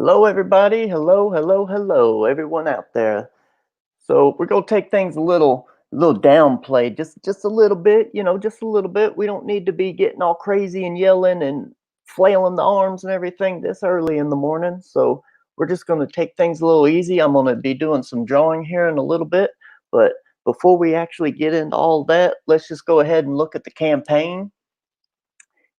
Hello, everybody. Hello, hello, hello, everyone out there. So we're gonna take things a little downplay, just a little bit, just a little bit. We don't need to be getting all crazy and yelling and flailing the arms and everything this early in the morning. So we're just gonna take things a little easy. I'm gonna be doing some drawing here in a little bit, but before we actually get into all that, let's just go ahead and look at the campaign.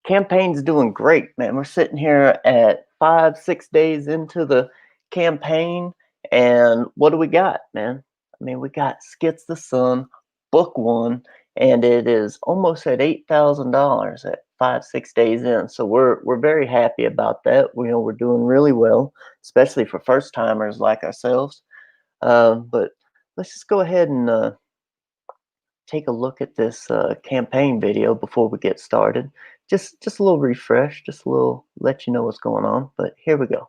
Campaign's doing great, man. We're sitting here at 5, 6 days into the campaign, and what do we got, man? I mean, we got Skits the Sun, book one, and it is almost at $8,000 at 5, 6 days in. So we're very happy about that. We're doing really well, especially for first timers like ourselves. But let's just go ahead and take a look at this campaign video before we get started. Just a little refresh, just a little let you know what's going on. But here we go.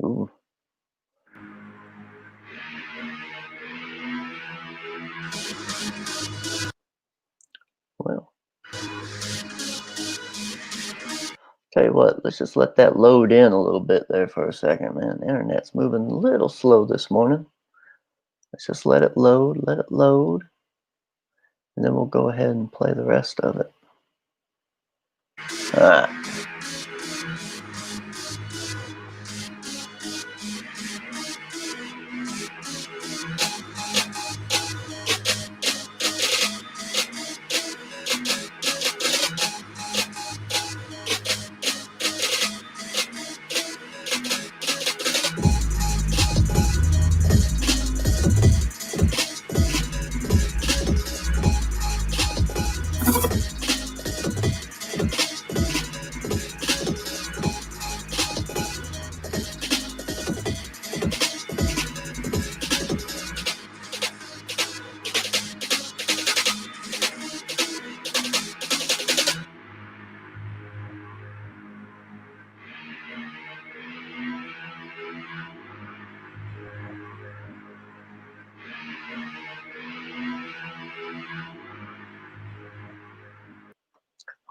Ooh. Well, tell you what, let's just let that load in a little bit there for a second, man. The internet's moving a little slow this morning. Let's just let it load, and then we'll go ahead and play the rest of it. All right.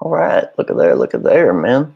All right, look at there, man.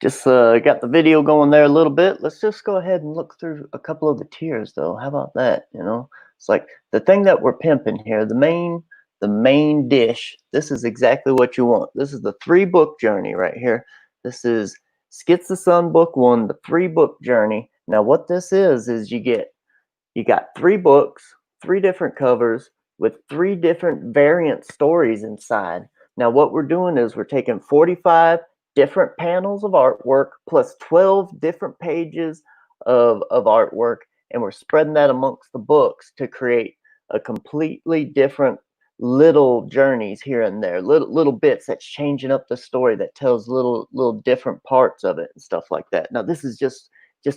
Just got the video going there a little bit. Let's just go ahead and look through a couple of the tiers, though. How about that? It's like the thing that we're pimping here, the main dish. This is exactly what you want. This is the 3-book journey right here. This is Skits the Sun book 1, the 3-book journey. Now, what this is you got 3 books, 3 different covers with 3 different variant stories inside. Now, what we're doing is we're taking 45 different panels of artwork plus 12 different pages of artwork, and we're spreading that amongst the books to create a completely different little journeys here and there, little bits that's changing up the story, that tells little different parts of it and stuff like that. Now, this is just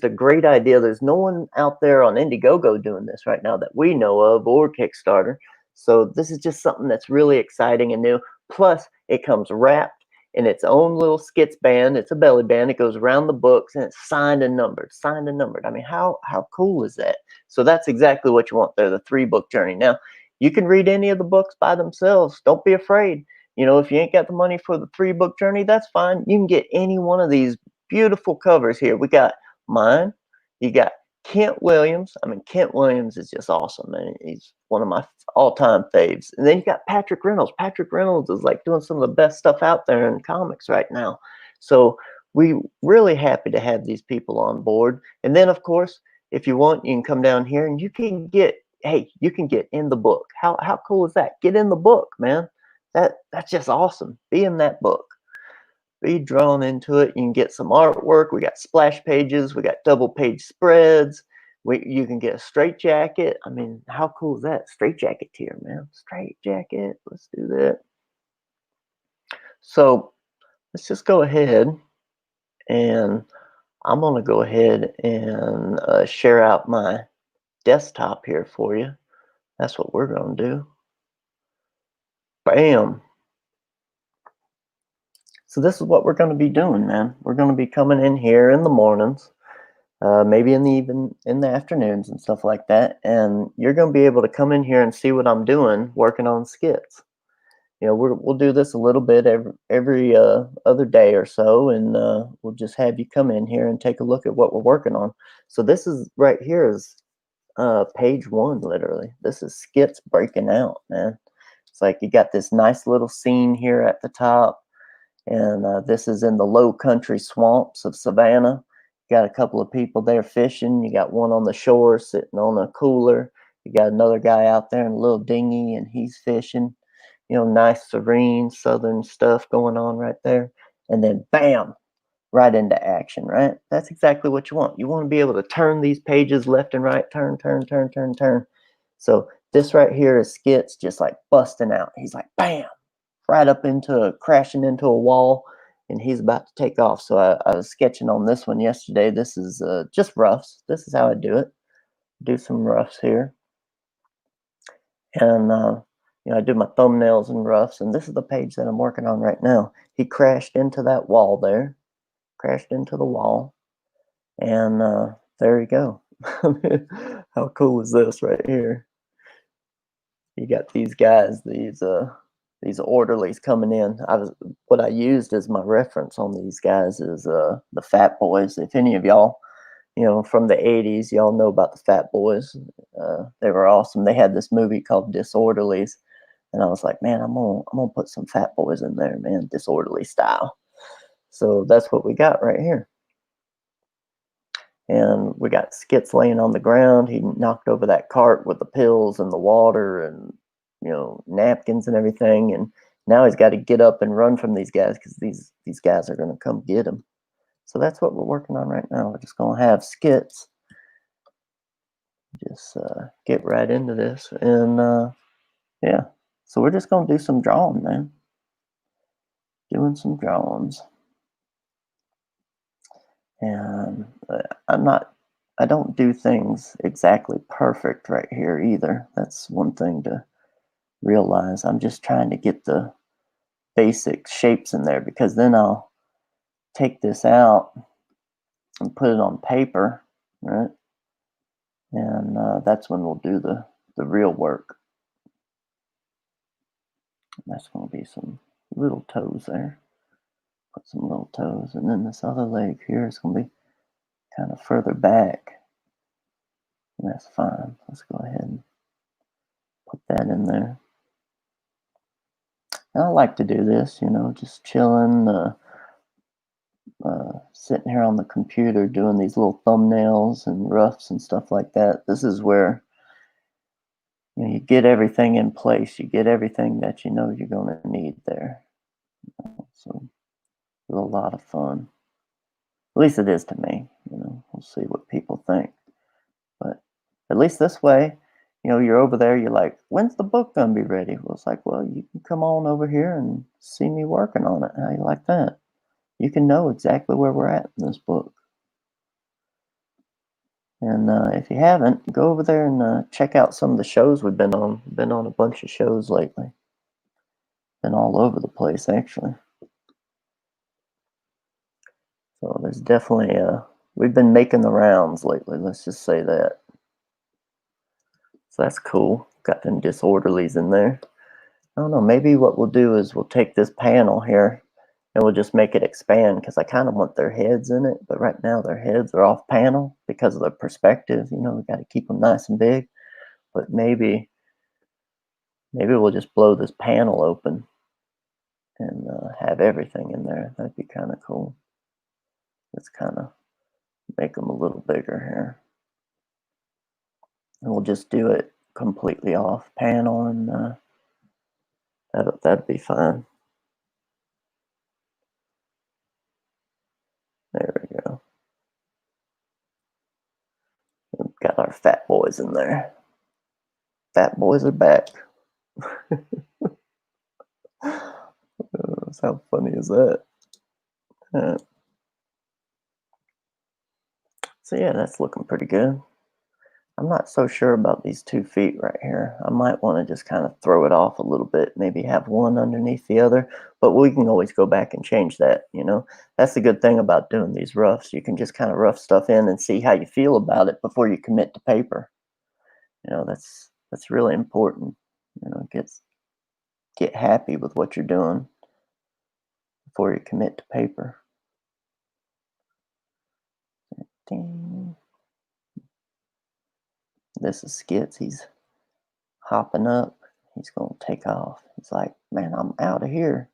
a great idea. There's no one out there on Indiegogo doing this right now that we know of, or Kickstarter. So this is just something that's really exciting and new. Plus, it comes wrapped in its own little Skits band. It's a belly band. It goes around the books, and it's signed and numbered, signed and numbered. I mean, how cool is that? So that's exactly what you want there, the 3-book journey. Now, you can read any of the books by themselves. Don't be afraid. If you ain't got the money for the 3-book journey, that's fine. You can get any one of these beautiful covers here. We got mine. You got Kent Williams. I mean, Kent Williams is just awesome, man. He's one of my all-time faves. And then you got Patrick Reynolds. Patrick Reynolds is like doing some of the best stuff out there in comics right now. So we really happy to have these people on board. And then, of course, if you want, you can come down here and you can get in the book. How cool is that? Get in the book, man. That's just awesome. Be in that book. Be drawn into it. You can get some artwork. We got splash pages. We got double page spreads. You can get a straight jacket. I mean, how cool is that? Straight jacket tier, man. Straight jacket. Let's do that. So let's just go ahead, and I'm going to go ahead and share out my desktop here for you. That's what we're going to do. Bam. So this is what we're going to be doing, man. We're going to be coming in here in the mornings, maybe in the afternoons and stuff like that. And you're going to be able to come in here and see what I'm doing, working on skits. We'll do this a little bit every other day or so, and we'll just have you come in here and take a look at what we're working on. So this is right here is page one, literally. This is skits breaking out, man. It's like you got this nice little scene here at the top, and this is in the low country swamps of Savannah. You got a couple of people there fishing. You got one on the shore sitting on a cooler. You got another guy out there in a little dinghy, and he's fishing. Nice, serene, southern stuff going on right there. And then, bam, right into action, right? That's exactly what you want. You want to be able to turn these pages left and right, turn, turn, turn, turn, turn. So this right here is Skits just like busting out. He's like, bam, right up into crashing into a wall, and he's about to take off. So I was sketching on this one yesterday. This is just roughs. This is how I do it. Do some roughs here. And I do my thumbnails and roughs, and this is the page that I'm working on right now. He crashed into that wall there, crashed into the wall, and there you go. How cool is this right here? You got these guys, these orderlies coming in. What I used as my reference on these guys is the Fat Boys. If any of y'all, from the '80s, y'all know about the Fat Boys. They were awesome. They had this movie called Disorderlies, and I was like, man, I'm gonna put some Fat Boys in there, man, disorderly style. So that's what we got right here. And we got Skits laying on the ground. He knocked over that cart with the pills and the water and napkins and everything. And now he's got to get up and run from these guys because these guys are going to come get him. So that's what we're working on right now. We're just going to have Skits just get right into this. And yeah, so we're just going to do some drawing, man. Doing some drawings. And I don't do things exactly perfect right here either. That's one thing to realize. I'm just trying to get the basic shapes in there, because then I'll take this out and put it on paper, right? And that's when we'll do the real work. And that's going to be some little toes there. Put some little toes, and then this other leg here is going to be kind of further back. And that's fine. Let's go ahead and put that in there. And I like to do this, just chilling, sitting here on the computer doing these little thumbnails and roughs and stuff like that. This is where you get everything in place. You get everything that you're going to need there. So it's a lot of fun. At least it is to me. We'll see what people think. But at least this way, you're over there. You're like, when's the book gonna be ready? Well, it's like, well, you can come on over here and see me working on it. How you like that? You can know exactly where we're at in this book. And if you haven't, go over there and check out some of the shows we've been on. Been on a bunch of shows lately. Been all over the place, actually. So there's definitely we've been making the rounds lately. Let's just say that. So that's cool. Got them disorderlies in there. I don't know. Maybe what we'll do is we'll take this panel here and we'll just make it expand, because I kind of want their heads in it, but right now their heads are off panel because of the perspective. We got to keep them nice and big. But maybe we'll just blow this panel open and have everything in there. That'd be kind of cool. Let's kind of make them a little bigger here. And we'll just do it completely off panel, and that'd be fine. There we go. We've got our Fat Boys in there. Fat Boys are back. How funny is that? So yeah, that's looking pretty good. I'm not so sure about these 2 feet right here. I might want to just kind of throw it off a little bit, maybe have one underneath the other, but we can always go back and change that. That's the good thing about doing these roughs. You can just kind of rough stuff in and see how you feel about it before you commit to paper. That's really important. Get happy with what you're doing before you commit to paper. Ding. This is Skits. He's hopping up. He's gonna take off. He's like, man, I'm out of here.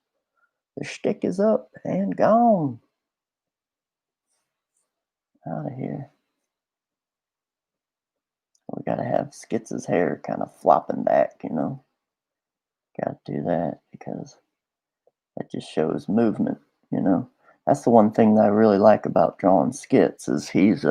The shtick is up and gone. Out of here. We gotta have Skits's hair kind of flopping back. Gotta do that because that just shows movement. That's the one thing that I really like about drawing Skits is he's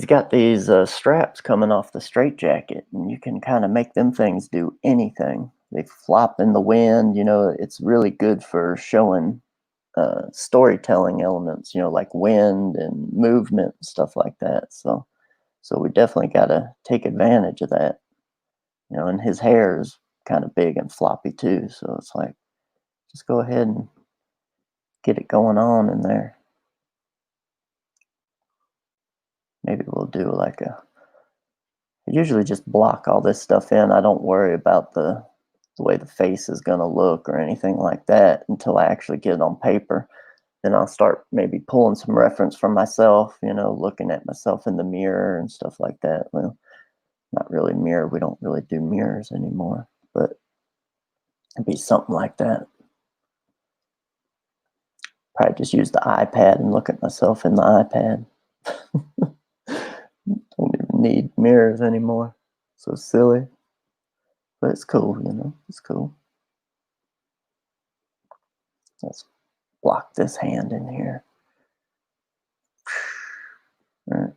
got these straps coming off the straitjacket, and you can kind of make them things do anything. They flop in the wind. It's really good for showing storytelling elements. Like wind and movement and stuff like that. So we definitely got to take advantage of that. And his hair is kind of big and floppy too. So it's like, just go ahead and get it going on in there. Maybe we'll do like I usually just block all this stuff in. I don't worry about the way the face is going to look or anything like that until I actually get it on paper. Then I'll start maybe pulling some reference from myself, looking at myself in the mirror and stuff like that. Well, not really mirror. We don't really do mirrors anymore, but it'd be something like that. Probably just use the iPad and look at myself in the iPad. Don't even need mirrors anymore. So silly. But it's cool. It's cool. Let's block this hand in here. All right.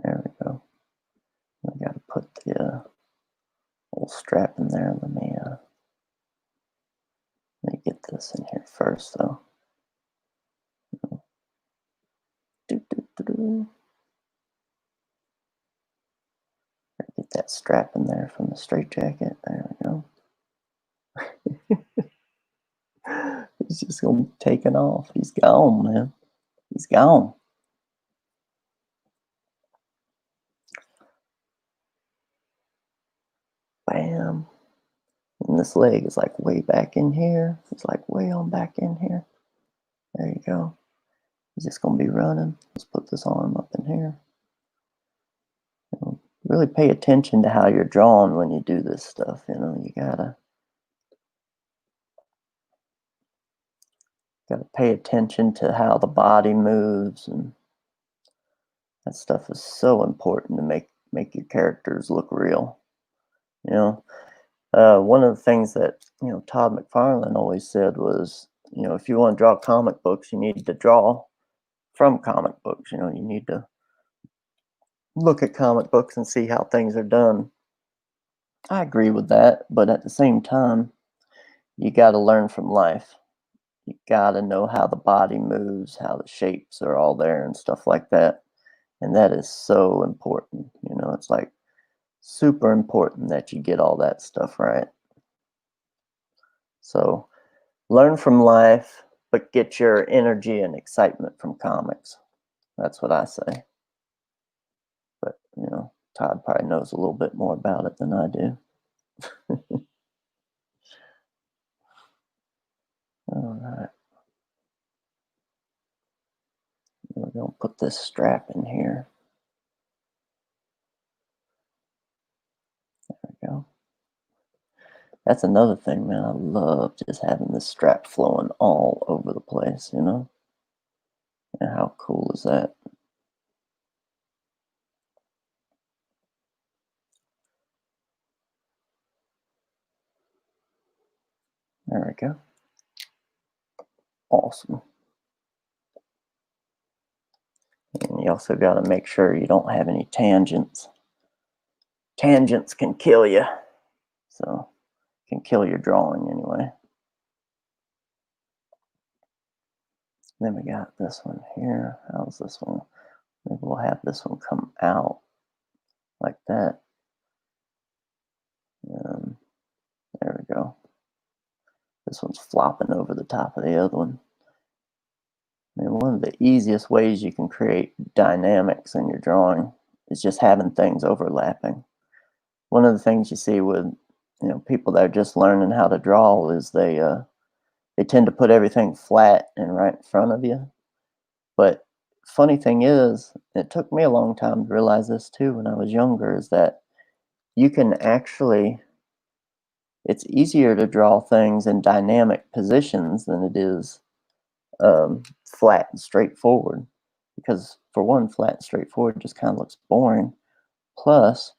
There we go. I got to put the little strap in there. Let me get this in here first, though. Do, do, do, do. Get that strap in there from the straitjacket. There we go. He's just gonna be taking off. He's gone, man. He's gone. Bam. And this leg is like way back in here. It's like way on back in here. There you go. He's just gonna be running. Let's put this arm up in here. Really pay attention to how you're drawing when you do this stuff. You gotta pay attention to how the body moves, and that stuff is so important to make your characters look real. You know, one of the things that Todd McFarlane always said was, if you want to draw comic books, you need to draw from comic books. You need to look at comic books and see how things are done. I agree with that, but at the same time, you got to learn from life. You got to know how the body moves, how the shapes are all there and stuff like that. And that is so important. It's like super important that you get all that stuff right. So learn from life, but get your energy and excitement from comics. That's what I say. But, Todd probably knows a little bit more about it than I do. All right. We're going to put this strap in here. There we go. That's another thing, man. I love just having this strap flowing all over the place, And how cool is that? There we go. Awesome. And you also got to make sure you don't have any tangents. Tangents can kill you. So, can kill your drawing anyway. Then we got this one here. How's this one? Maybe we'll have this one come out like that. There we go. This one's flopping over the top of the other one. And one of the easiest ways you can create dynamics in your drawing is just having things overlapping. One of the things you see with people that are just learning how to draw is they tend to put everything flat and right in front of you. But funny thing is, it took me a long time to realize this too when I was younger, is that you can actually, it's easier to draw things in dynamic positions than it is flat and straightforward. Because for one, flat and straightforward just kind of looks boring. Plus,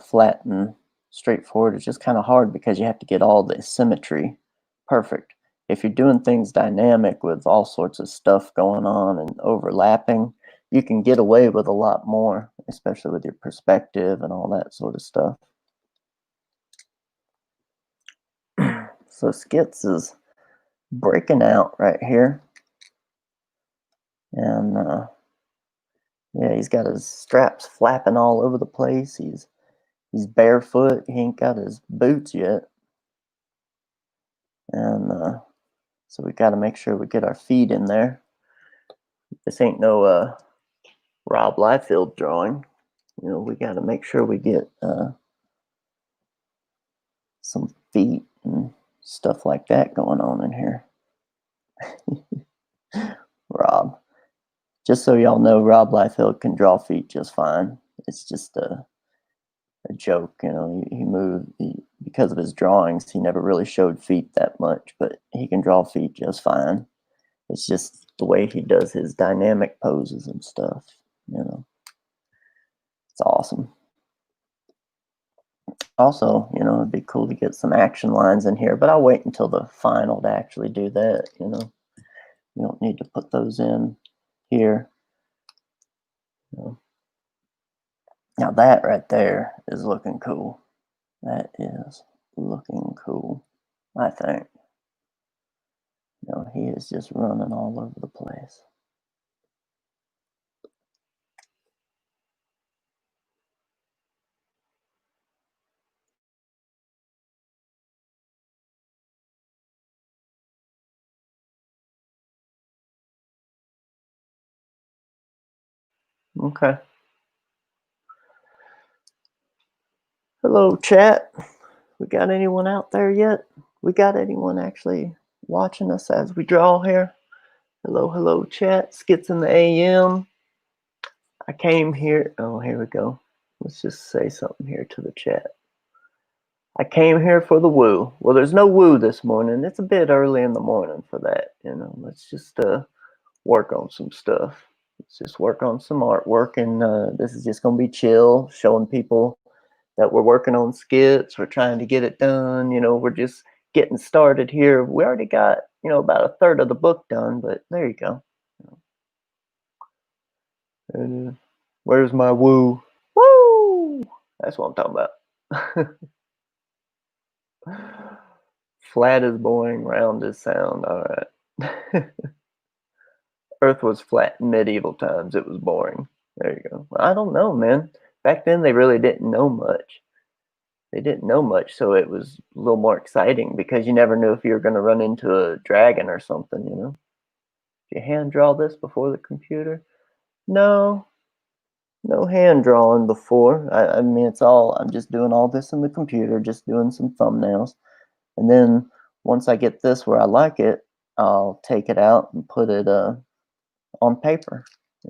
flat and straightforward is just kind of hard because you have to get all the symmetry perfect. If you're doing things dynamic with all sorts of stuff going on and overlapping, you can get away with a lot more, especially with your perspective and all that sort of stuff. So Skits is breaking out right here. And yeah, he's got his straps flapping all over the place. He's barefoot. He ain't got his boots yet. And so we got to make sure we get our feet in there. This ain't no Rob Liefeld drawing. We got to make sure we get some feet and stuff like that going on in here. Rob. Just so y'all know, Rob Liefeld can draw feet just fine. It's just a joke, he moved, because of his drawings, he never really showed feet that much, but he can draw feet just fine. It's just the way he does his dynamic poses and stuff, It's awesome. Also, it'd be cool to get some action lines in here, but I'll wait until the final to actually do that, You don't need to put those in here. Now that right there is looking cool. That is looking cool, I think. He is just running all over the place. Okay. Hello, chat. We got anyone out there yet? We got anyone actually watching us as we draw here? Hello, chat. Skits in the AM. I came here. Oh, here we go. Let's just say something here to the chat. I came here for the woo. Well, there's no woo this morning. It's a bit early in the morning for that. Let's just work on some stuff. Let's just work on some artwork, and this is just gonna be chill, showing people that we're working on skits. We're trying to get it done. We're just getting started here. We already got about a third of the book done, but there you go. And where's my woo? Woo! That's what I'm talking about. Flat is boring, round is sound. All right. Earth was flat in medieval times. It was boring. There you go. I don't know, man. Back then, they really didn't know much. They didn't know much, so it was a little more exciting because you never knew if you were going to run into a dragon or something, Did you hand draw this before the computer? No hand drawing before. I mean, I'm just doing all this in the computer, just doing some thumbnails. And then once I get this where I like it, I'll take it out and put it on paper.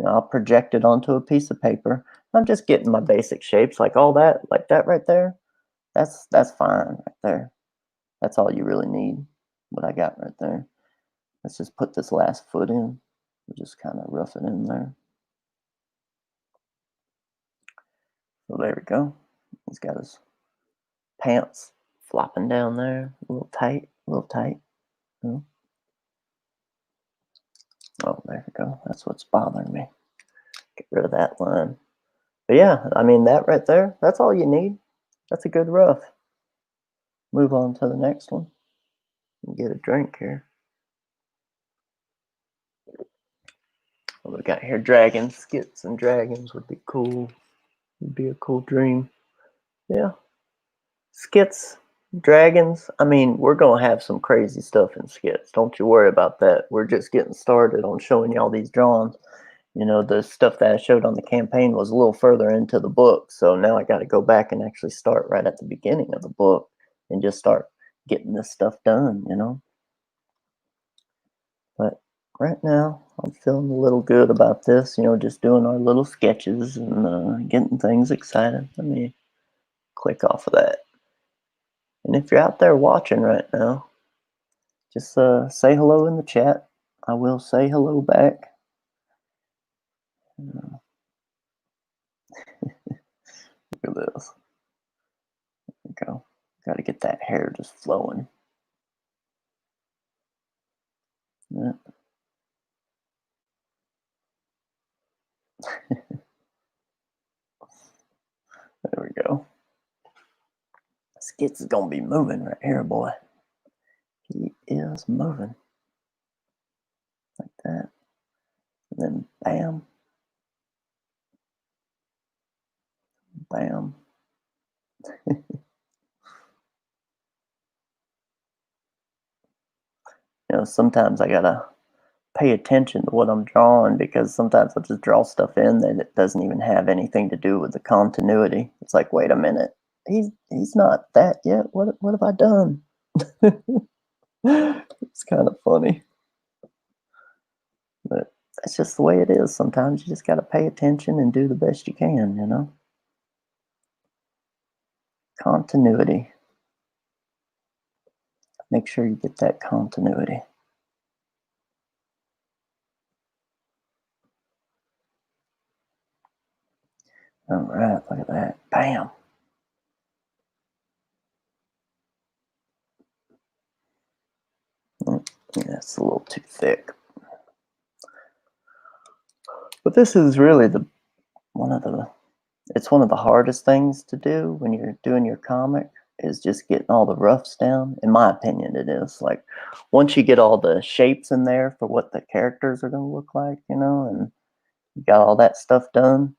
I'll project it onto a piece of paper. I'm just getting my basic shapes like all that, like that right there. That's fine right there. That's all you really need, what I got right there. Let's just put this last foot in. We'll just kind of rough it in there. So there we go. He's got his pants flopping down there, a little tight, a little tight. Oh, there we go. That's what's bothering me. Get rid of that line. But yeah, I mean, that right there, that's all you need. That's a good rough. Move on to the next one. Get a drink here. What we got here? Dragons, skits and dragons would be cool. Would be a cool dream. Yeah. Skits, dragons. I mean, we're gonna have some crazy stuff in skits. Don't you worry about that. We're just getting started on showing y'all these drawings. You know, the stuff that I showed on the campaign was a little further into the book, so now I got to go back and actually start right at the beginning of the book and just start getting this stuff done, you know. But right now, I'm feeling a little good about this, you know, just doing our little sketches and getting things excited. Let me click off of that. And if you're out there watching right now, just say hello in the chat. I will say hello back. Look at this. There we go. Got to get that hair just flowing. Yeah. There we go. Skits is gonna be moving right here, boy. He is moving. Like that. And then bam. Bam. You know, sometimes I gotta pay attention to what I'm drawing because sometimes I'll just draw stuff in that it doesn't even have anything to do with the continuity. It's like, wait a minute, he's not that yet. What have I done? It's kind of funny, but that's just the way it is. Sometimes you just gotta pay attention and do the best you can, you know. Continuity. Make sure you get that continuity. All right, look at that. Bam. Yeah, it's a little too thick. But this is really one of the hardest things to do when you're doing your comic is just getting all the roughs down. In my opinion, it is. Like once you get all the shapes in there for what the characters are going to look like, you know, and you got all that stuff done,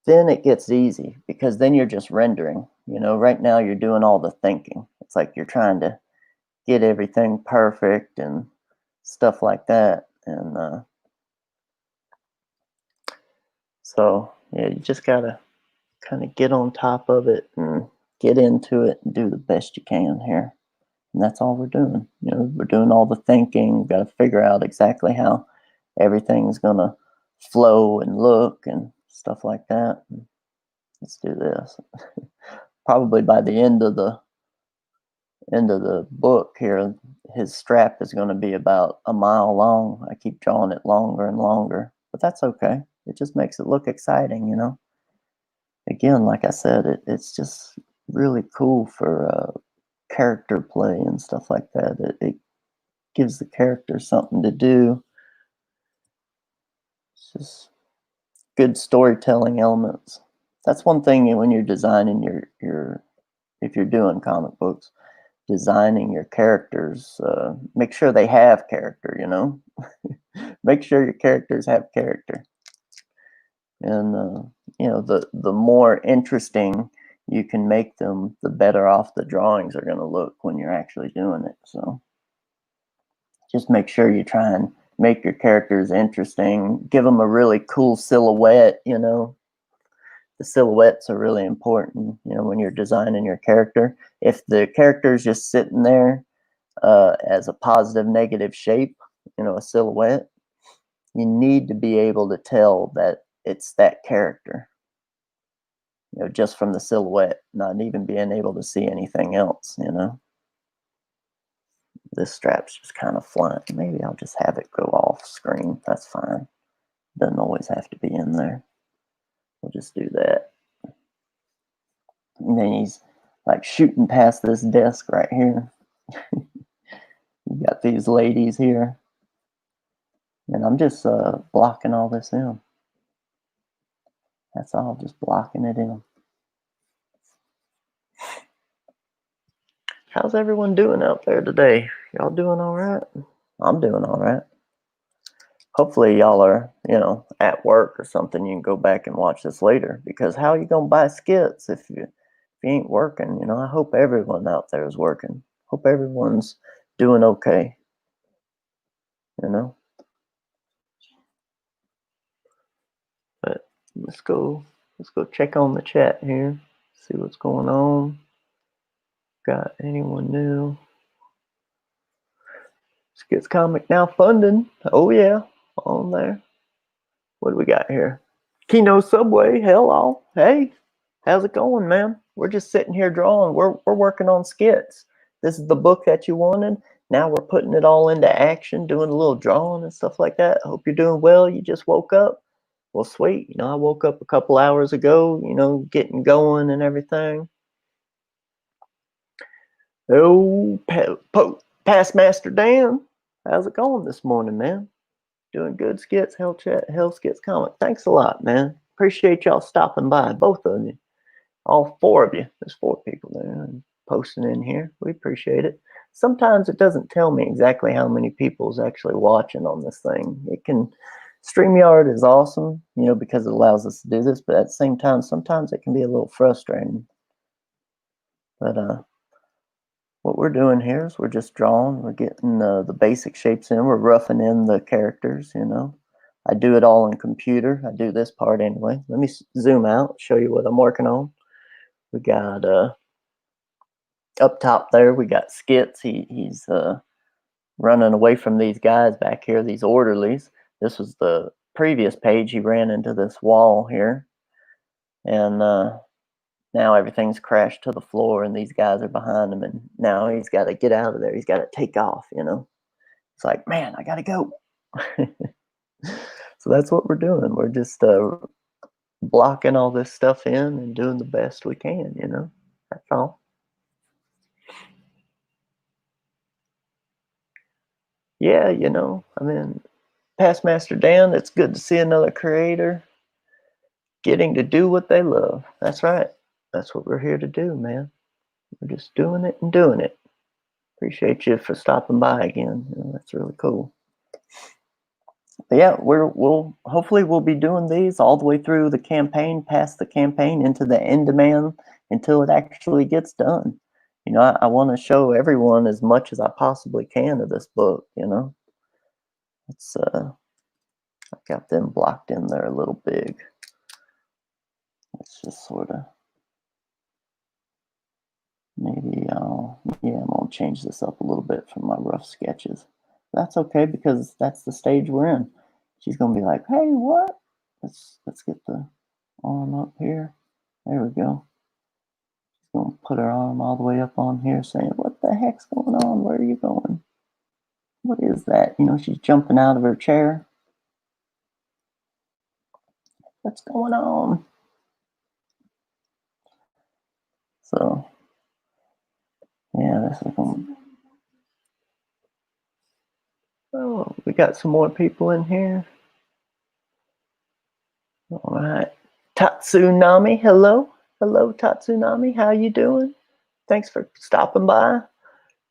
then it gets easy because then you're just rendering. You know, right now you're doing all the thinking. It's like you're trying to get everything perfect and stuff like that. And so, yeah, you just gotta kind of get on top of it and get into it and do the best you can here. And that's all we're doing. You know, we're doing all the thinking. We've got to figure out exactly how everything's gonna flow and look and stuff like that. And let's do this. Probably by the end of the book here, his strap is going to be about a mile long. I keep drawing it longer and longer, but that's okay. It just makes it look exciting, you know. Again, like I said, it's just really cool for character play and stuff like that. It gives the character something to do. It's just good storytelling elements. That's one thing when you're designing your if you're doing comic books, designing your characters, make sure they have character, you know. Make sure your characters have character, and you know, the more interesting you can make them, the better off the drawings are going to look when you're actually doing it. So just make sure you try and make your characters interesting, give them a really cool silhouette, you know. The silhouettes are really important, you know, when you're designing your character. If the character is just sitting there as a positive negative shape, you know, a silhouette, you need to be able to tell that it's that character, you know, just from the silhouette, not even being able to see anything else, you know. This strap's just kind of flying. Maybe I'll just have it go off screen. That's fine. Doesn't always have to be in there. We'll just do that. And then he's like shooting past this desk right here. You got these ladies here. And I'm just blocking all this in. That's all, just blocking it in. How's everyone doing out there today? Y'all doing all right? I'm doing all right. hopefully y'all are, at work or something. You can go back and watch this later, because how are you gonna buy skits if you ain't working? I hope everyone out there is working. Hope everyone's doing okay. You know. But let's go check on the chat here. See what's going on. Got anyone new? Skits Comic now funding. Oh yeah, on there. What do we got here? Kino Subway. Hello. Hey, how's it going, man? We're just sitting here drawing. We're working on skits. This is the book that you wanted. Now we're putting it all into action, doing a little drawing and stuff like that. I hope you're doing well. You just woke up. Well, sweet. I woke up a couple hours ago, getting going and everything. Oh, Past Master Dan. How's it going this morning, man? Doing good, Skits, Hell Skits Comic. Thanks a lot, man. Appreciate y'all stopping by, both of you. All four of you. There's four people there and posting in here. We appreciate it. Sometimes it doesn't tell me exactly how many people's actually watching on this thing. It can, StreamYard is awesome, because it allows us to do this, but at the same time, sometimes it can be a little frustrating. But what we're doing here is we're just drawing. We're getting the basic shapes in. We're roughing in the characters, I do it all in computer. I do this part anyway. Let me zoom out, show you what I'm working on. We got up top there, we got Skits. He's running away from these guys back here, these orderlies. This was the previous page. He ran into this wall here, and now everything's crashed to the floor, and these guys are behind him, and now he's got to get out of there. He's got to take off, It's like, man, I got to go. So that's what we're doing. We're just blocking all this stuff in and doing the best we can, That's all. Yeah, Past Master Dan, it's good to see another creator getting to do what they love. That's right. That's what we're here to do, man. We're just doing it and doing it. Appreciate you for stopping by again. That's really cool. But yeah, hopefully we'll be doing these all the way through the campaign, past the campaign, into the end demand, until it actually gets done. I want to show everyone as much as I possibly can of this book. It's I got them blocked in there a little big. Let's just sort of, maybe I'm gonna change this up a little bit from my rough sketches. That's okay, because that's the stage we're in. She's gonna be like, hey, what? Let's get the arm up here. There we go. She's gonna put her arm all the way up on here, saying, what the heck's going on? Where are you going? What is that? She's jumping out of her chair. What's going on? So yeah, this is going. Oh, we got some more people in here. All right. Tatsunami, hello. Hello, Tatsunami. How you doing? Thanks for stopping by.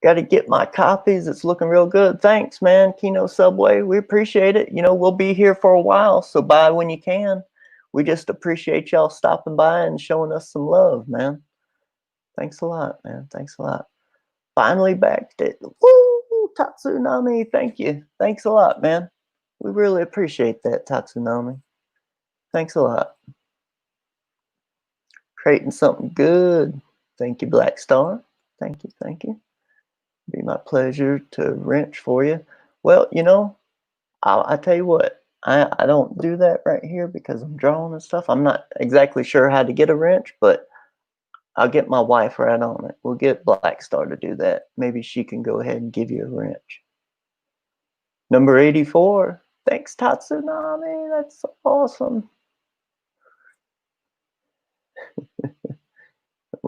Got to get my copies. It's looking real good. Thanks, man. Kino Subway. We appreciate it. We'll be here for a while, so buy when you can. We just appreciate y'all stopping by and showing us some love, man. Thanks a lot, man. Thanks a lot. Finally back to woo, Tatsunami. Thank you. Thanks a lot, man. We really appreciate that, Tatsunami. Thanks a lot. Creating something good. Thank you, Black Star. Thank you. Thank you. Be my pleasure to wrench for you. Well, I tell you what, I don't do that right here because I'm drawing and stuff. I'm not exactly sure how to get a wrench, but I'll get my wife right on it. We'll get Black Star to do that. Maybe she can go ahead and give you a wrench. Number 84. Thanks, Tatsunami. That's awesome.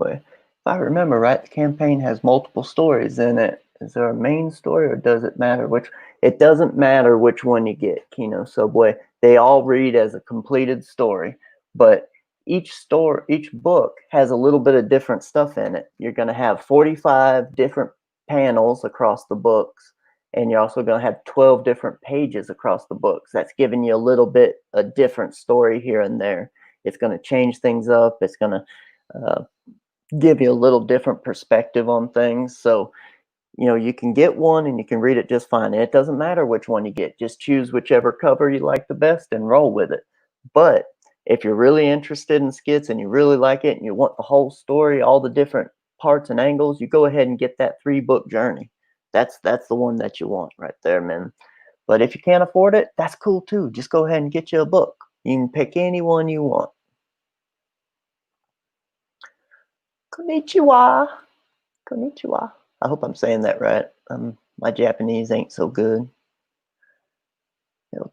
If I remember right, the campaign has multiple stories in it. Is there a main story, or does it matter which? It doesn't matter which one you get, Kino Subway. They all read as a completed story, but each book has a little bit of different stuff in it. You're going to have 45 different panels across the books, and you're also going to have 12 different pages across the books. That's giving you a little bit a different story here and there. It's going to change things up. It's going to uh, give you a little different perspective on things. So, you can get one and you can read it just fine. And it doesn't matter which one you get. Just choose whichever cover you like the best and roll with it. But if you're really interested in Skits and you really like it and you want the whole story, all the different parts and angles, you go ahead and get that 3-book journey. That's the one that you want right there, man. But if you can't afford it, that's cool too. Just go ahead and get you a book. You can pick any one you want. Konnichiwa. Konnichiwa. I hope I'm saying that right. My Japanese ain't so good.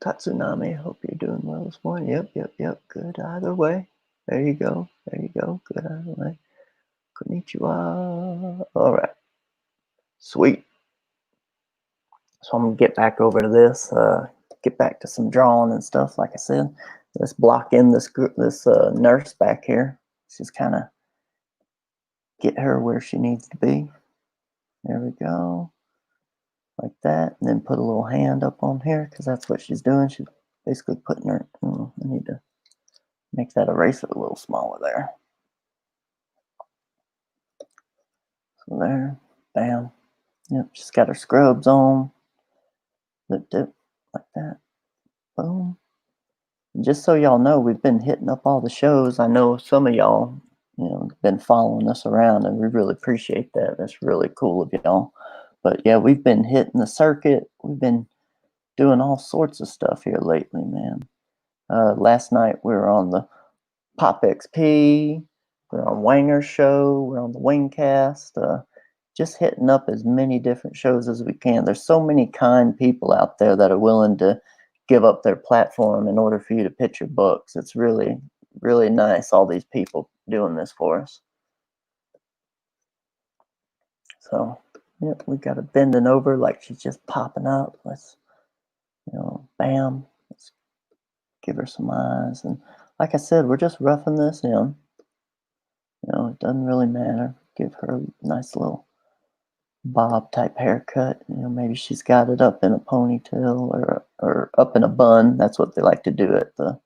Tatsunami, hope you're doing well this morning. Yep. Good either way. There you go. Good either way. Konnichiwa. All right. Sweet. So I'm going to get back over to this, get back to some drawing and stuff, like I said. Let's block in this nurse back here. Just kind of get her where she needs to be. There we go. Like that. And then put a little hand up on here because that's what she's doing. She's basically putting her, I need to make that eraser a little smaller there. So there, bam. Yep, she's got her scrubs on. Dip, like that. Boom. And just so y'all know, we've been hitting up all the shows. I know some of y'all, been following us around, and we really appreciate that. That's really cool of y'all. But yeah, we've been hitting the circuit. We've been doing all sorts of stuff here lately, man. Last night we were on the Pop XP. We're on Wanger's show. We're on the Wingcast. Just hitting up as many different shows as we can. There's so many kind people out there that are willing to give up their platform in order for you to pitch your books. It's really, really nice, all these people doing this for us. So, yep, we got her bending over like she's just popping up. Let's, bam. Let's give her some eyes. And like I said, we're just roughing this in. It doesn't really matter. Give her a nice little bob type haircut. Maybe she's got it up in a ponytail or up in a bun. That's what they like to do at the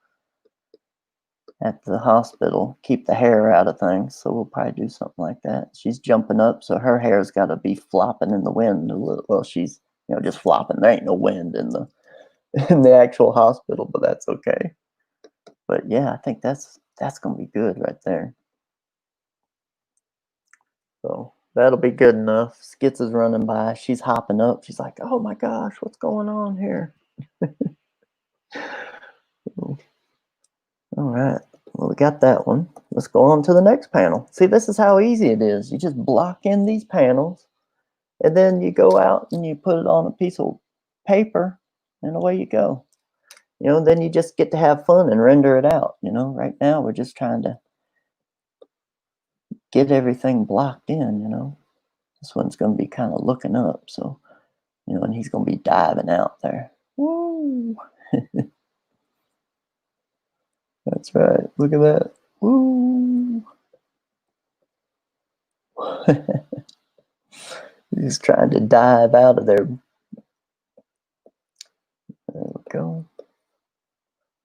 hospital. Keep the hair out of things. So we'll probably do something like that. She's jumping up, so her hair's got to be flopping in the wind a little. Well, she's just flopping. There ain't no wind in the actual hospital, but that's okay. But yeah, I think that's gonna be good right there. So that'll be good enough. Skits is running by. She's hopping up. She's like, "Oh my gosh, what's going on here?" All right. Well, we got that one. Let's go on to the next panel. See, this is how easy it is. You just block in these panels, and then you go out and you put it on a piece of paper, and away you go. Then you just get to have fun and render it out. Right now we're just trying to get everything blocked in. This one's going to be kind of looking up, so, and he's going to be diving out there. Woo! That's right. Look at that. Woo! He's trying to dive out of there. There we go.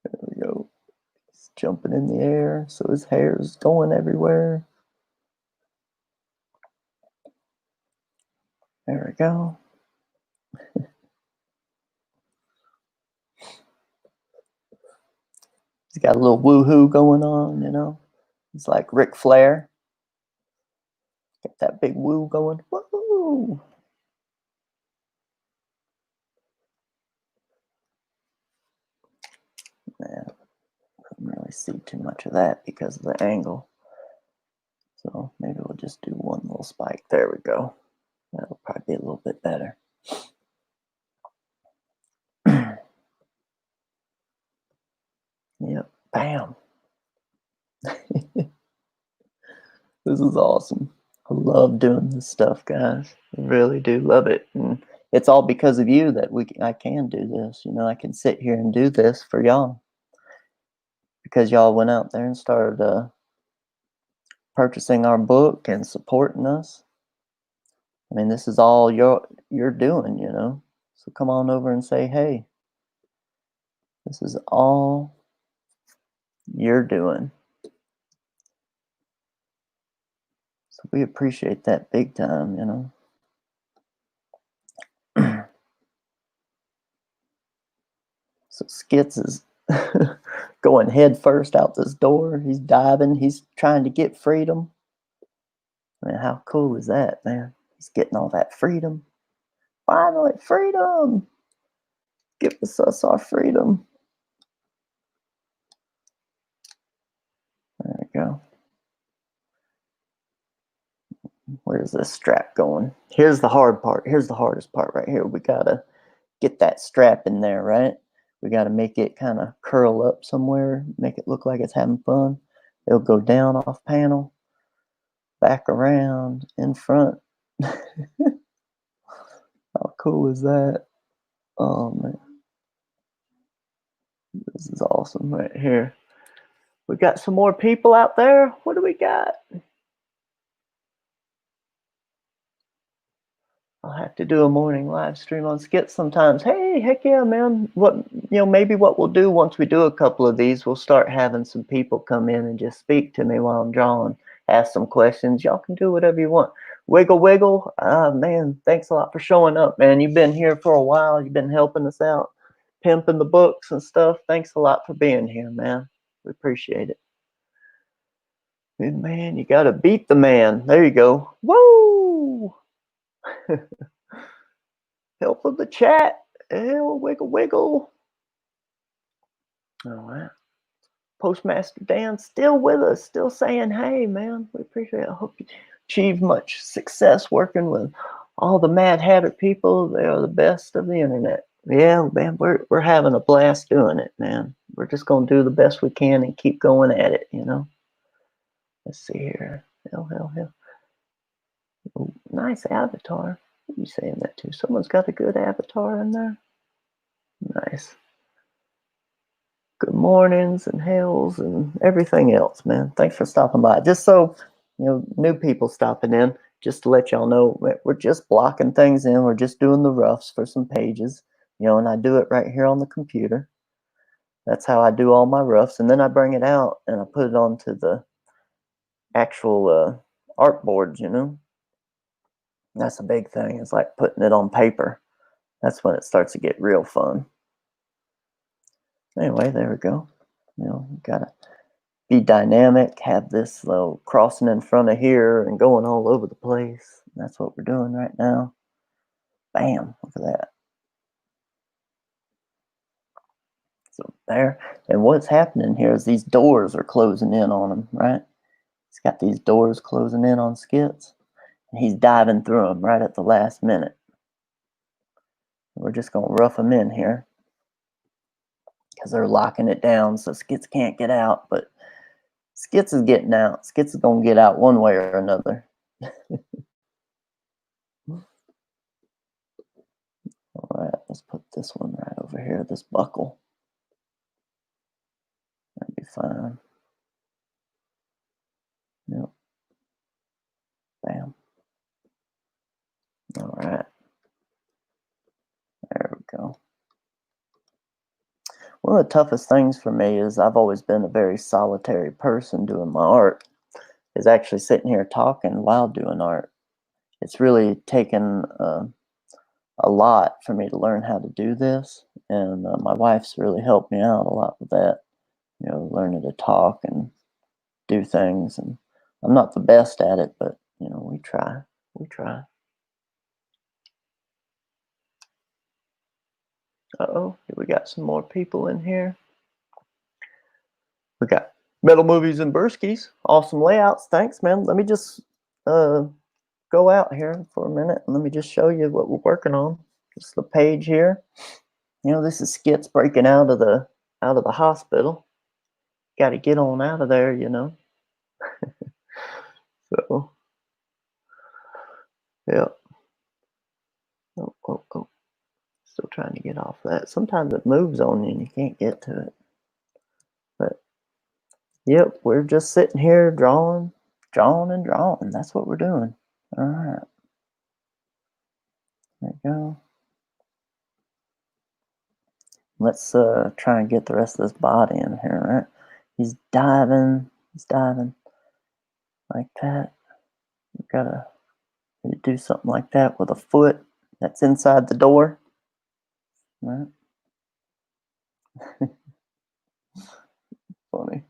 There we go. He's jumping in the air, so his hair is going everywhere. There we go. He's got a little woohoo going on. He's like Ric Flair. Got that big woo going. Woo! Yeah, couldn't really see too much of that because of the angle. So maybe we'll just do one little spike. There we go. That'll probably be a little bit better. Yep. Bam. This is awesome. I love doing this stuff, guys. I really do love it. And it's all because of you that I can do this. I can sit here and do this for y'all. Because y'all went out there and started purchasing our book and supporting us. I mean, this is all you're doing. So come on over and say, hey, this is all you're doing. So we appreciate that big time, you know. So Skits is going head first out this door. He's diving. He's trying to get freedom. Man, how cool is that, man? He's getting all that freedom. Finally, freedom! Give us our freedom. There we go. Where's this strap going? Here's the hard part. Here's the hardest part right here. We gotta get that strap in there, right? We gotta make it kind of curl up somewhere, make it look like it's having fun. It'll go down off panel, back around, in front. How cool is that? Oh man, this is awesome right here. We got some more people out there. What do we got? I'll have to do a morning live stream on Skits sometimes. Hey, heck yeah, man. Maybe what we'll do once we do a couple of these, we'll start having some people come in and just speak to me while I'm drawing, ask some questions. Y'all can do whatever you want. Wiggle, wiggle. Man, thanks a lot for showing up, man. You've been here for a while. You've been helping us out, pimping the books and stuff. Thanks a lot for being here, man. We appreciate it. Good man, you gotta beat the man. There you go. Woo! Help of the chat. Hell, wiggle, wiggle. All right. Postmaster Dan still with us, still saying, hey, man, we appreciate it. I hope you achieve much success working with all the Mad Hatter people. They are the best of the internet. Yeah, man, we're having a blast doing it, man. We're just going to do the best we can and keep going at it, you know. Let's see here. Hell. Oh, nice avatar. What are you saying that to? Someone's got a good avatar in there. Nice. Good mornings and hails and everything else, man. Thanks for stopping by. Just so, new people stopping in, just to let y'all know, we're just blocking things in. We're just doing the roughs for some pages, and I do it right here on the computer. That's how I do all my roughs. And then I bring it out and I put it onto the actual art boards, That's a big thing. It's like putting it on paper. That's when it starts to get real fun. Anyway, there we go. Gotta be dynamic, have this little crossing in front of here and going all over the place. That's what we're doing right now. Bam, look at that. So there, and what's happening here is these doors are closing in on him, right? He's got these doors closing in on Skits, and he's diving through them right at the last minute. We're just gonna rough them in here because they're locking it down so Skits can't get out, but Skits is getting out. Skits is gonna get out one way or another. All right, let's put this one right over here, this buckle. That'd be fine. Yep. Bam. All right. There we go. One of the toughest things for me is I've always been a very solitary person doing my art, is actually sitting here talking while doing art. It's really taken a lot for me to learn how to do this, and my wife's really helped me out a lot with that, learning to talk and do things. And I'm not the best at it, but, we try. Uh-oh, we got some more people in here. We got Metal Movies and Burskies. Awesome layouts. Thanks, man. Let me just go out here for a minute and let me just show you what we're working on. Just the page here. This is Skits breaking out of the hospital. Got to get on out of there, So, yeah. Oh. Still trying to get off that. Sometimes it moves on you and you can't get to it. But, yep, we're just sitting here drawing. That's what we're doing. All right. There you go. Let's try and get the rest of this body in here, right? He's diving like that. You gotta do something like that with a foot that's inside the door, right? Funny.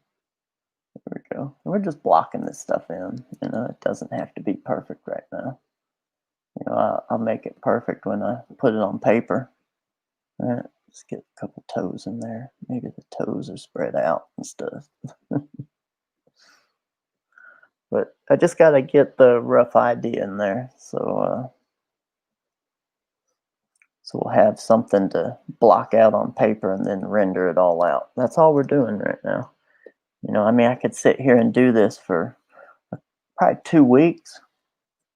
There we go. We're just blocking this stuff in. It doesn't have to be perfect right now. I'll make it perfect when I put it on paper. All right, let's get a couple toes in there. Maybe the toes are spread out and stuff. But I just got to get the rough idea in there. So we'll have something to block out on paper and then render it all out. That's all we're doing right now. I mean, I could sit here and do this for probably 2 weeks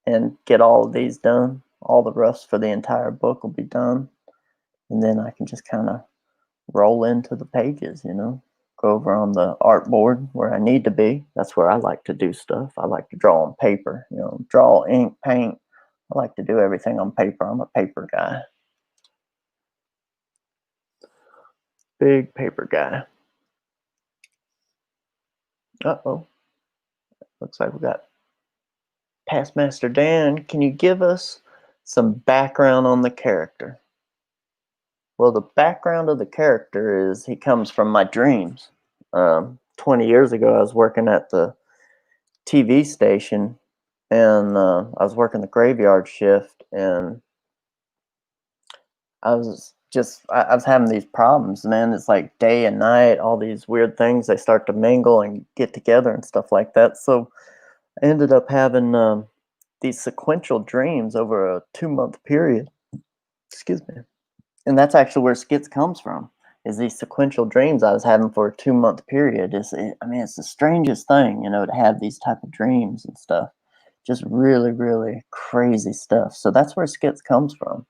and get all of these done. All the roughs for the entire book will be done. And then I can just kind of roll into the pages, go over on the artboard where I need to be. That's where I like to do stuff. I like to draw on paper, draw, ink, paint. I like to do everything on paper. I'm a paper guy. Big paper guy. Uh-oh. Looks like we got Past Master Dan. Can you give us some background on the character? Well, the background of the character is he comes from my dreams. 20 years ago, I was working at the TV station, and I was working the graveyard shift, and I was having these problems, man. It's like day and night, all these weird things, they start to mingle and get together and stuff like that. So I ended up having these sequential dreams over a 2-month period. Excuse me. And that's actually where Skits comes from, is these sequential dreams I was having for a 2-month period. I mean, it's the strangest thing, to have these type of dreams and stuff. Just really, really crazy stuff. So that's where Skits comes from.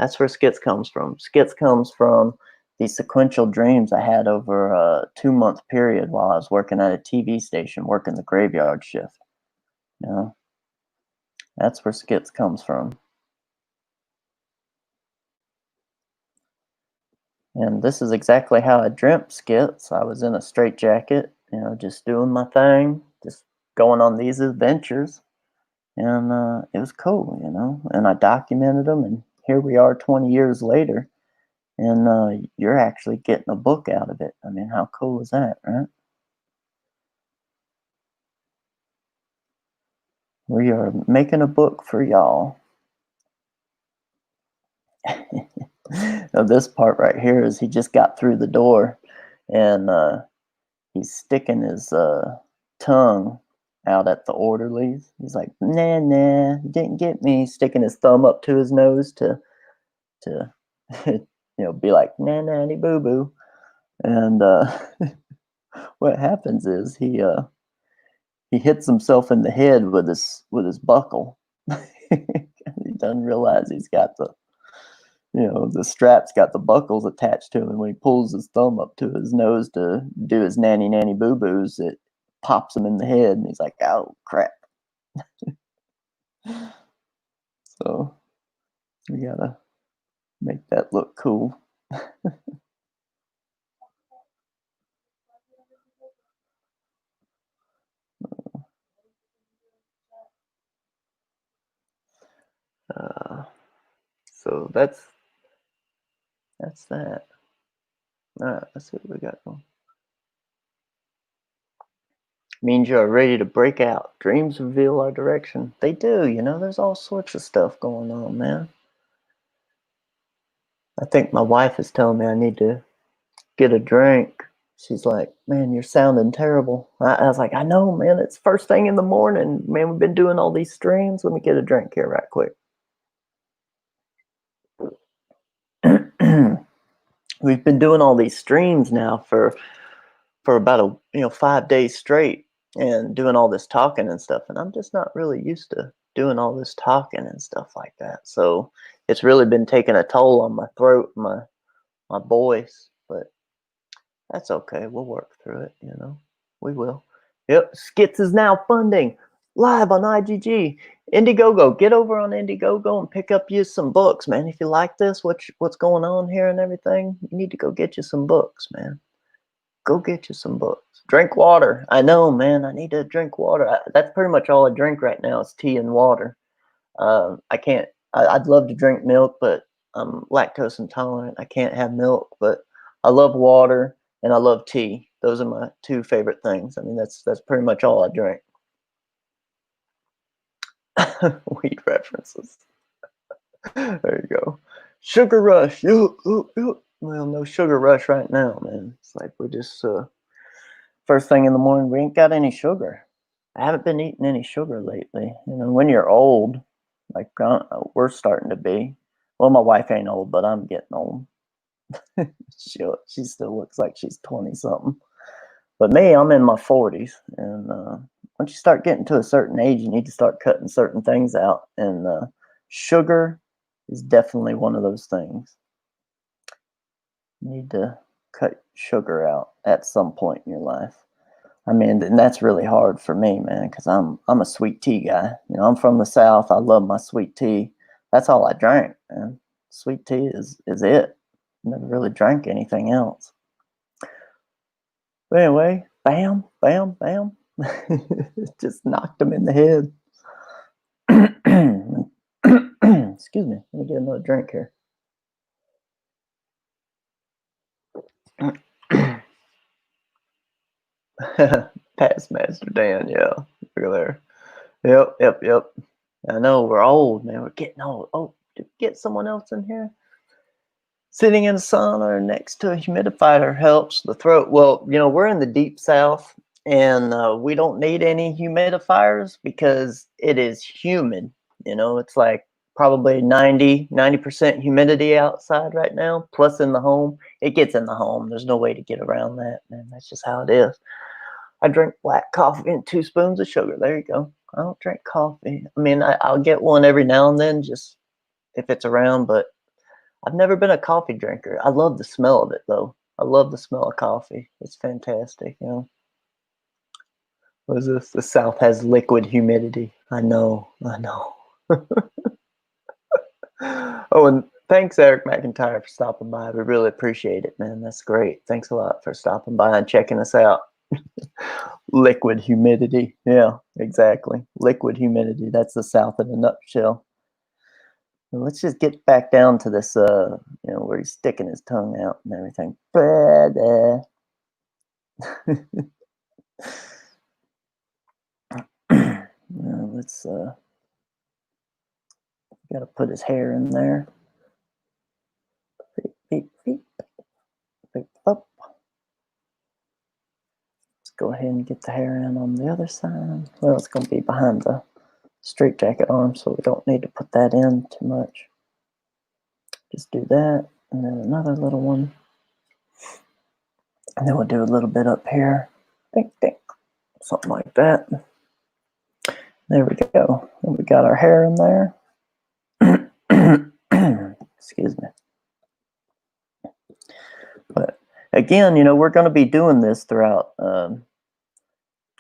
That's where Skits comes from. Skits comes from these sequential dreams I had over a 2-month period while I was working at a TV station, working the graveyard shift. That's where Skits comes from. And this is exactly how I dreamt Skits. I was in a straitjacket, just doing my thing, just going on these adventures. And it was cool, and I documented them. And here we are 20 years later. And you're actually getting a book out of it. I mean, how cool is that, right? We are making a book for y'all. Now, this part right here is he just got through the door, and he's sticking his tongue out at the orderlies. He's like, nah, nah, you didn't get me. Sticking his thumb up to his nose to be like, nah, nanny, boo boo. And what happens is he hits himself in the head with his buckle. He doesn't realize he's got the strap's got the buckles attached to him, and when he pulls his thumb up to his nose to do his nanny nanny boo boos, it pops him in the head, and he's like, oh crap. So we gotta make that look cool. So that's that. All right, let's see what we got going. Means you are ready to break out. Dreams reveal our direction. They do, there's all sorts of stuff going on, man. I think my wife is telling me I need to get a drink. She's like, man, you're sounding terrible. I was like, I know, man. It's first thing in the morning. Man, we've been doing all these streams. Let me get a drink here right quick. We've been doing all these streams now for about 5 days straight, and doing all this talking and stuff, and I'm just not really used to doing all this talking and stuff like that. So it's really been taking a toll on my throat, my voice, but that's okay. We'll work through it, we will. Yep, Skits is now funding. live on IGG. Indiegogo, get over on Indiegogo and pick up you some books, man. If you like this, what's going on here and everything, you need to go get you some books, man. Go get you some books. Drink water. I know, man. I need to drink water. That's pretty much all I drink right now is tea and water. I can't. I'd love to drink milk, but I'm lactose intolerant. I can't have milk, but I love water and I love tea. Those are my two favorite things. I mean, that's pretty much all I drink. Weed references. There you go. Sugar rush. Well, no sugar rush right now, man. It's like we're just first thing in the morning. We ain't got any sugar. I haven't been eating any sugar lately. You know, when you're old, like we're starting to be. Well, my wife ain't old, but I'm getting old. She still looks like she's 20 something. But me, I'm in my 40s, and once you start getting to a certain age, you need to start cutting certain things out, and sugar is definitely one of those things. You need to cut sugar out at some point in your life. I mean, and that's really hard for me, man, because I'm a sweet tea guy. You know, I'm from the South. I love my sweet tea. That's all I drank, man. Sweet tea is it. Never really drank anything else. But anyway, bam, bam, bam. Just knocked him in the head. Excuse me. Let me get another drink here. Past Master Dan, yeah. Look at there. Yep. I know we're old, man. We're getting old. Oh, did we get someone else in here? Sitting in the sauna next to a humidifier helps the throat. Well, you know, we're in the deep South, and we don't need any humidifiers because it is humid. You know, it's like probably 90% humidity outside right now, plus in the home. It gets in the home. There's no way to get around that, man. That's just how it is. I drink black coffee and 2 spoons of sugar. There you go. I don't drink coffee. I mean, I'll get one every now and then, just if it's around, but I've never been a coffee drinker. I love the smell of it, though. I love the smell of coffee. It's fantastic, you know. What is this? The South has liquid humidity. I know. Oh, and thanks, Eric McIntyre, for stopping by. We really appreciate it, man. That's great. Thanks a lot for stopping by and checking us out. Liquid humidity. Yeah, exactly. Liquid humidity. That's the South in a nutshell. Well, let's just get back down to this, you know, where he's sticking his tongue out and everything. Let's, gotta put his hair in there. Beep, beep, beep, up. Let's go ahead and get the hair in on the other side. Well, it's gonna be behind the straight jacket arm, so we don't need to put that in too much. Just do that, and then another little one. And then we'll do a little bit up here. Think, something like that. There we go. And we got our hair in there. Excuse me. But again, you know, we're going to be doing this throughout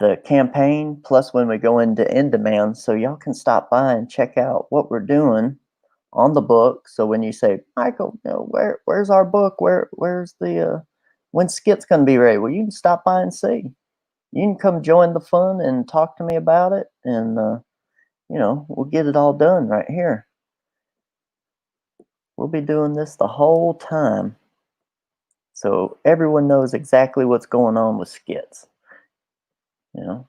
the campaign, plus when we go into in demand, so y'all can stop by and check out what we're doing on the book. So when you say, Michael, you know, where's our book? Where's the when's Skits going to be ready? Well, you can stop by and see. You can come join the fun and talk to me about it, and you know, we'll get it all done right here. We'll be doing this the whole time, so everyone knows exactly what's going on with Skits. You know,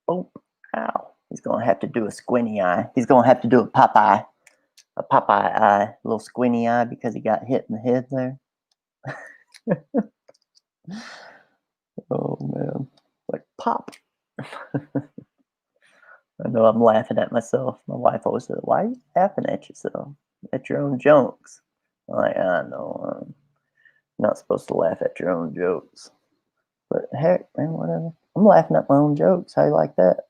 oh, ow! He's gonna have to do a squinty eye. He's gonna have to do a Popeye eye, a little squinty eye because he got hit in the head there. Oh man, like pop. I know I'm laughing at myself. My wife always said, "Why are you laughing at yourself? At your own jokes?" I'm like, I know, I'm not supposed to laugh at your own jokes. But heck, man, whatever. I'm laughing at my own jokes. How you like that?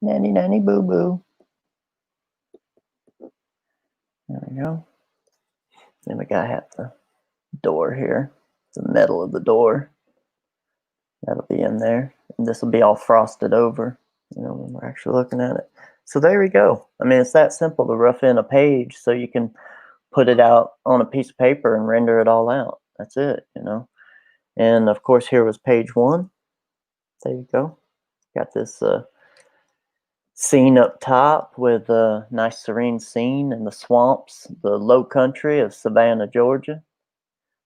Nanny, boo boo. There we go. Then we gotta have the door here, the metal of the door. That'll be in there. And this will be all frosted over. when we're actually looking at it. So there we go. I mean, it's that simple to rough in a page so you can put it out on a piece of paper and render it all out. That's it. And of course, here was page one. There you go. Got this scene up top with a nice serene scene in the swamps, the low country of Savannah, Georgia.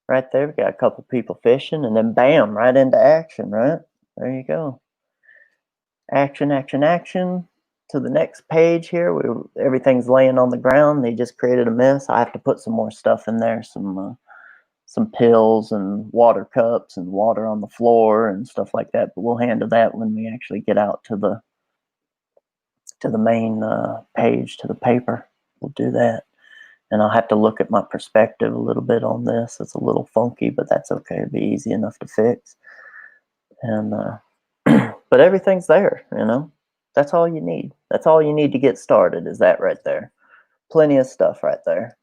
Right there, we got a couple people fishing, and then bam, right into action, right? There you go. Action, action, action. To the next page here, everything's laying on the ground. They just created a mess. I have to put some more stuff in there, some pills and water cups and water on the floor and stuff like that. But we'll handle that when we actually get out to the main page, to the paper. We'll do that. And I'll have to look at my perspective a little bit on this. It's a little funky, but that's okay. It'll be easy enough to fix. And but everything's there. That's all you need. That's all you need to get started, is that right there. Plenty of stuff right there.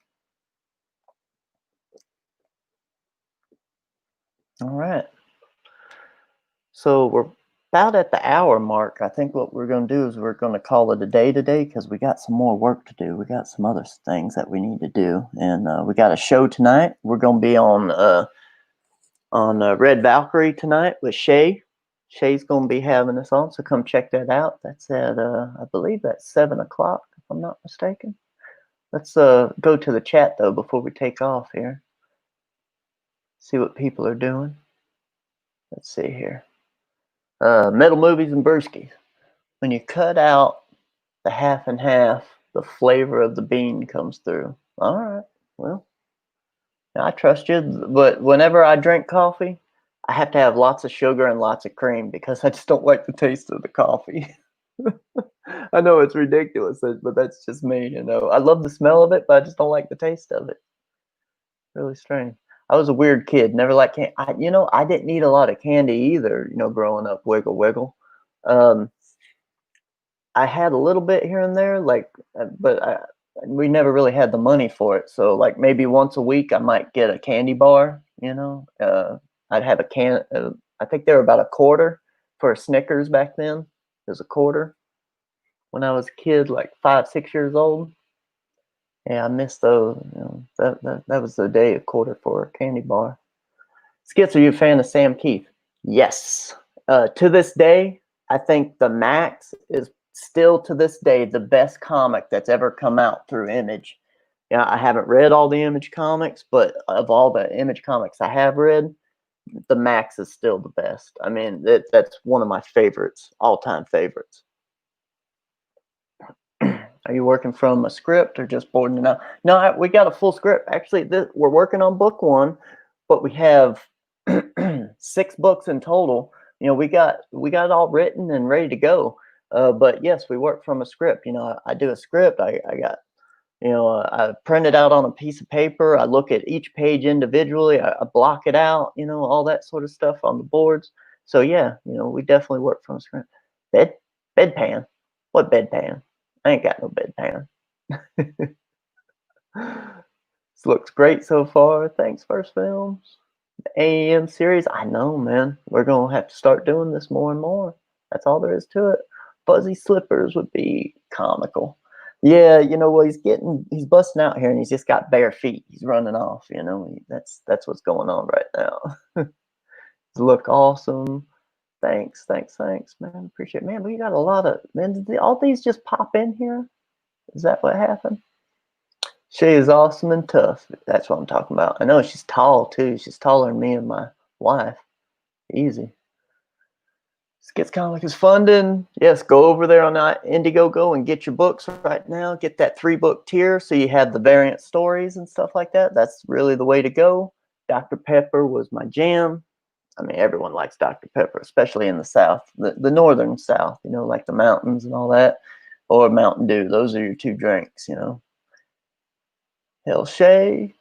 All right. So we're about at the hour mark. I think what we're going to do is we're going to call it a day today, because we got some more work to do. We got some other things that we need to do. And we got a show tonight. We're going to be on Red Valkyrie tonight with Shay. Shay's going to be having us on, so come check that out. That's at, I believe that's 7 o'clock, if I'm not mistaken. Let's go to the chat, though, before we take off here. See what people are doing. Let's see here. Metal Movies and Brewskis. When you cut out the half and half, the flavor of the bean comes through. All right, well, I trust you, but whenever I drink coffee, I have to have lots of sugar and lots of cream, because I just don't like the taste of the coffee. I know it's ridiculous, but that's just me. I love the smell of it, but I just don't like the taste of it. Really strange. I was a weird kid, never liked candy. I didn't eat a lot of candy either, growing up. Wiggle, wiggle. I had a little bit here and there, but we never really had the money for it. So, like, maybe once a week, I might get a candy bar. I'd have a can. I think they were about a quarter for a Snickers back then. It was a quarter when I was a kid, like 5, 6 years old. Yeah, I miss those. That was the day, a quarter for a candy bar. Skits, are you a fan of Sam Keith? Yes. To this day, I think the Max is still, to this day, the best comic that's ever come out through Image. Yeah, I haven't read all the Image comics, but of all the Image comics I have read, the Max is still the best. I mean, that's one of my favorites, all-time favorites. Are you working from a script or just boarding it out? No, we got a full script. Actually, we're working on book one, but we have 6 books in total. We got it all written and ready to go. But yes, we work from a script. I do a script. I got, I print it out on a piece of paper. I look at each page individually. I block it out. All that sort of stuff on the boards. So yeah, we definitely work from a script. Bedpan. What bedpan? I ain't got no bedpan. This looks great so far. Thanks, First Films. The AEM series. I know, man. We're going to have to start doing this more and more. That's all there is to it. Fuzzy Slippers would be comical. Yeah, well, he's busting out here, and he's just got bare feet. He's running off, That's what's going on right now. Look awesome. Thanks, man. Appreciate it. Man, we got a lot of, man, did all these just pop in here? Is that what happened? She is awesome and tough. That's what I'm talking about. I know she's tall, too. She's taller than me and my wife. Easy. Skits Comic is funding. Yes, go over there on Indiegogo and get your books right now. Get that 3-book tier so you have the variant stories and stuff like that. That's really the way to go. Dr. Pepper was my jam. I mean, everyone likes Dr. Pepper, especially in the South, the northern South, like the mountains and all that, or Mountain Dew. Those are your 2 drinks, Hell Shay,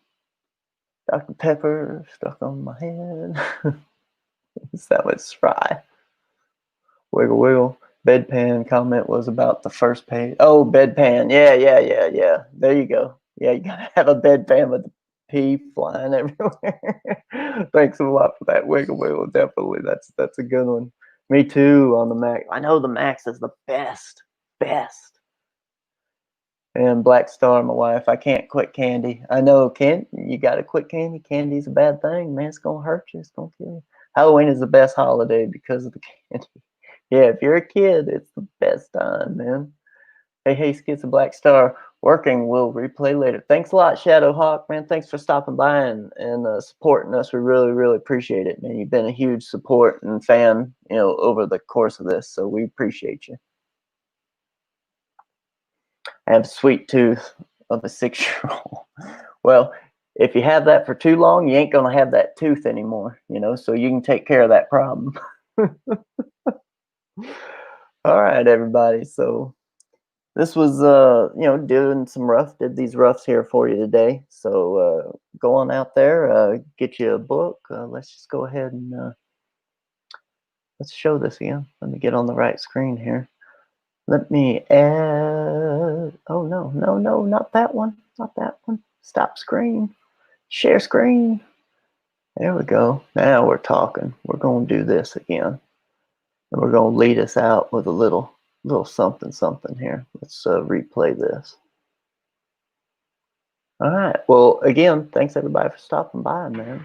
Dr. Pepper stuck on my head. That was Fry. Wiggle, wiggle. Bedpan comment was about the first page. Oh, bedpan. Yeah. There you go. Yeah, you gotta have a bedpan with the pee flying everywhere. Thanks a lot for that, Wiggle Wiggle. Definitely, that's a good one. Me too on the Mac. I know the Max is the best. Best. And Black Star, my wife. I can't quit candy. I know, you gotta quit candy. Candy's a bad thing, man. It's gonna hurt you. It's gonna kill you. Halloween is the best holiday because of the candy. Yeah, if you're a kid, it's the best time, man. Hey, hey, Skits and Black Star. Working, we'll replay later. Thanks a lot, Shadow Hawk, man. Thanks for stopping by and supporting us. We really, really appreciate it, man. You've been a huge support and fan, over the course of this, so we appreciate you. I have a sweet tooth of a 6-year-old. Well, if you have that for too long, you ain't gonna have that tooth anymore, so you can take care of that problem. All right, everybody. So this was did these roughs here for you today. So go on out there, get you a book. Let's just go ahead and let's show this again. Let me get on the right screen here. Let me add, oh no, not that one, not that one. Stop screen, share screen. There we go. Now we're talking. We're gonna do this again. And we're gonna lead us out with a little something here. Let's replay this. All right. Well, again, thanks everybody for stopping by, man.